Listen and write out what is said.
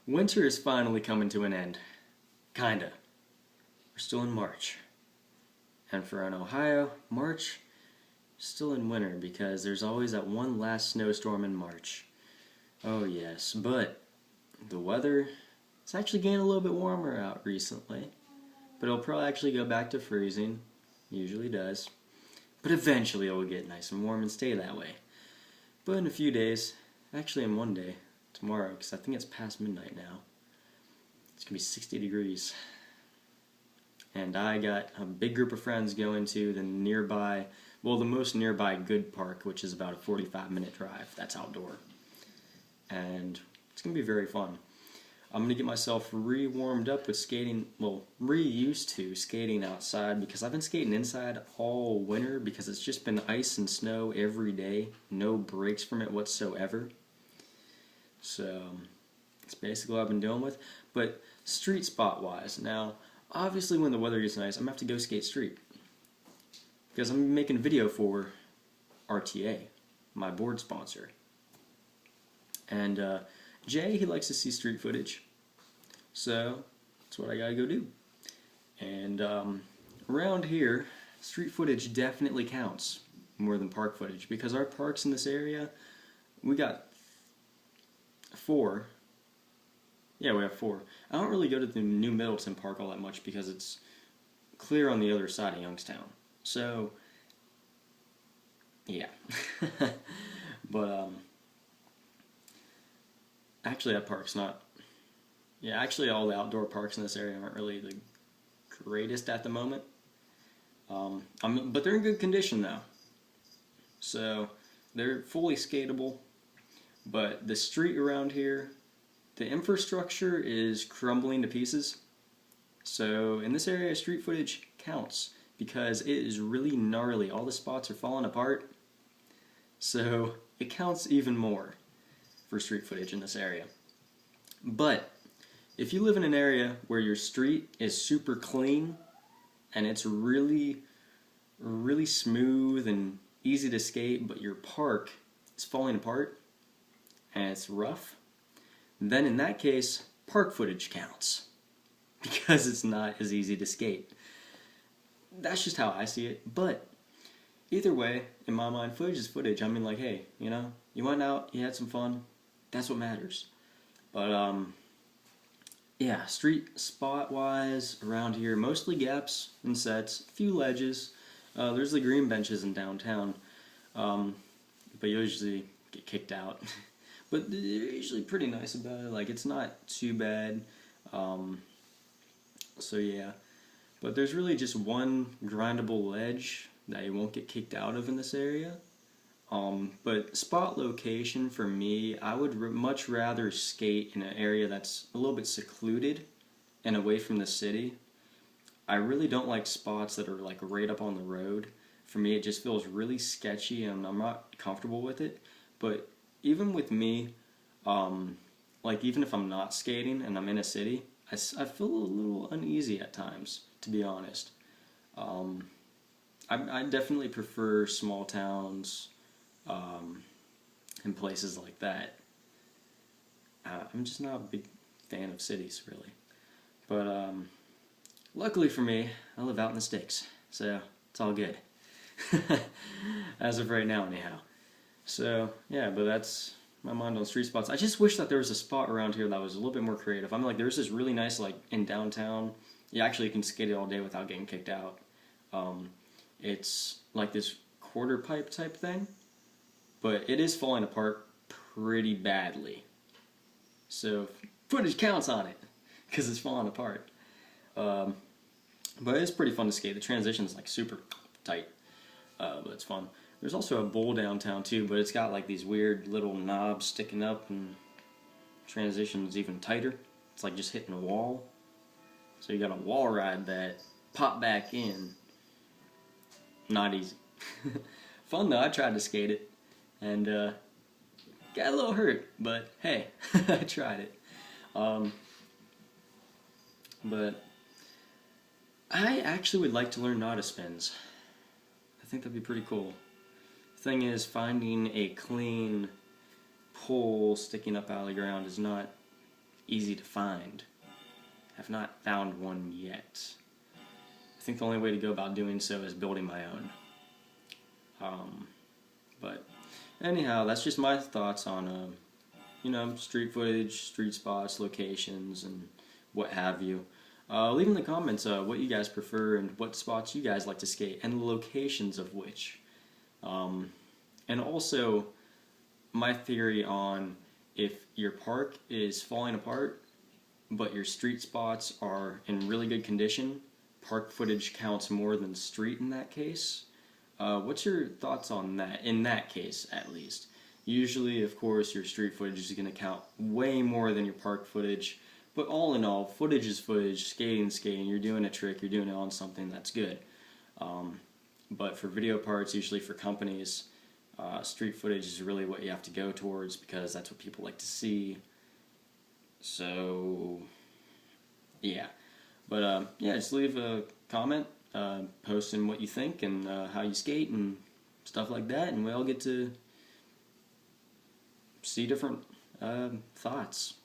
Winter is finally coming to an end. Kinda. We're still in March. And for in Ohio, March is still in winter because there's always that one last snowstorm in March. Oh yes, but the weather is actually getting a little bit warmer out recently. But it'll probably actually go back to freezing. Usually does. But eventually it will get nice and warm and stay that way. But in a few days, actually in one day, tomorrow, because I think it's past midnight now, it's going to be 60 degrees. And I got a big group of friends going to the most nearby good park, which is about a 45-minute drive. That's outdoor. And it's going to be very fun. I'm going to get myself re-warmed up with skating, re-used to skating outside because I've been skating inside all winter because it's just been ice and snow every day. No breaks from it whatsoever. So, it's basically what I've been dealing with. But street spot wise, now, obviously when the weather gets nice, I'm going to have to go skate street. Because I'm making a video for RTA, my board sponsor. And Jay, he likes to see street footage. So, that's what I gotta go do. And around here, street footage definitely counts more than park footage. Because our parks in this area, we got 4. Yeah, we have 4. I don't really go to the New Middleton Park all that much because it's clear on the other side of Youngstown. So, yeah. But, actually that park's not... Yeah, actually all the outdoor parks in this area aren't really the greatest at the moment. But they're in good condition though. So, they're fully skatable. But the street around here, the infrastructure is crumbling to pieces. So in this area, street footage counts because it is really gnarly. All the spots are falling apart. So it counts even more for street footage in this area. But if you live in an area where your street is super clean and it's really, really smooth and easy to skate, but your park is falling apart, and it's rough, then in that case, park footage counts. Because it's not as easy to skate. That's just how I see it. But either way, in my mind, footage is footage. I mean, like, hey, you know, you went out, you had some fun. That's what matters. But, yeah, street spot-wise, around here, mostly gaps and sets, a few ledges. There's the green benches in downtown. But you usually get kicked out. But they're usually pretty nice about it. Like, it's not too bad. So yeah. But there's really just one grindable ledge that you won't get kicked out of in this area. But spot location for me, I would much rather skate in an area that's a little bit secluded and away from the city. I really don't like spots that are like right up on the road. For me, it just feels really sketchy and I'm not comfortable with it. But even with me, like even if I'm not skating and I'm in a city, I feel a little uneasy at times, to be honest. I definitely prefer small towns and places like that. I'm just not a big fan of cities, really. But luckily for me, I live out in the sticks, so it's all good. As of right now, anyhow. So, yeah, but that's my mind on street spots. I just wish that there was a spot around here that was a little bit more creative. I mean, like, there's this really nice, like, in downtown. You actually can skate it all day without getting kicked out. It's like this quarter pipe type thing, but it is falling apart pretty badly. So, footage counts on it, because it's falling apart. But it's pretty fun to skate. The transition's, like, super tight, but it's fun. There's also a bowl downtown too, but it's got like these weird little knobs sticking up and transition's even tighter. It's like just hitting a wall. So you got a wall ride that pop back in. Not easy. Fun though, I tried to skate it and got a little hurt, but hey, I tried it. But I actually would like to learn Nada spins. I think that'd be pretty cool. Thing is, finding a clean pole sticking up out of the ground is not easy to find. Have not found one yet. I think the only way to go about doing so is building my own. But anyhow, that's just my thoughts on, street footage, street spots, locations, and what have you. Leave in the comments what you guys prefer and what spots you guys like to skate and the locations of which. And also, my theory on if your park is falling apart but your street spots are in really good condition, park footage counts more than street in that case. What's your thoughts on that, in that case at least? Usually, of course, your street footage is going to count way more than your park footage, but all in all, footage is footage, skating, you're doing a trick, you're doing it on something that's good. But for video parts, usually for companies, street footage is really what you have to go towards because that's what people like to see. So, yeah. But, yeah, just leave a comment, posting what you think and how you skate and stuff like that, and we all get to see different thoughts.